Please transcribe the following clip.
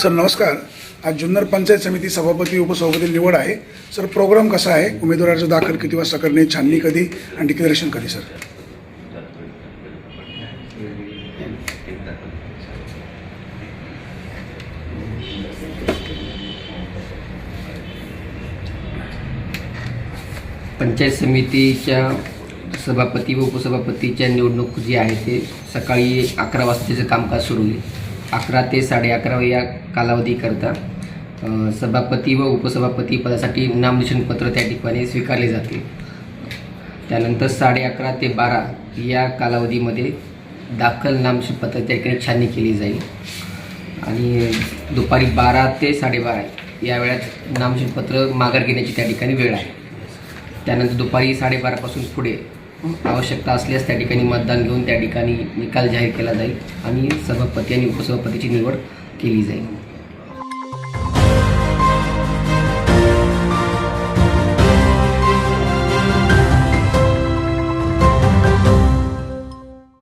Sir नमस्कार. आज जुन्नर पंचायत समिती सभापती उपसभापती निवड आहे. सर प्रोग्राम कसा आहे? उमेदवाराचं दाखल किती वाजता करणे, छाननी कधी आणि डिक्लेरेशन कधी? सर पंचायत समितीच्या सभापती व उपसभापतीच्या निवडणूक जी आहे ते सकाळी 11 वाजताचं कामकाज सुरू होईल. 11 ते 11:30 या कालावधीकरता सभापती व उपसभापती पदासाठी नामनिर्देशन पत्र त्या ठिकाणी स्वीकारले जाते. त्यानंतर 11:30 ते 12 या कालावधीमध्ये दाखल नामनिर्देशन पत्र त्या ठिकाणी छाननी केली जाईल आणि दुपारी 12 ते 12:30 या वेळात नामनिर्देशन पत्र माघार घेण्याची त्या ठिकाणी वेळ आहे. त्यानंतर दुपारी 12:30 पासून पुढे आवश्यकता असल्यास त्या ठिकाणी मतदान घेऊन त्या ठिकाणी निकाल जाहीर केला जाईल आणि सभापती आणि उपसभापतीची निवड केली जाईल.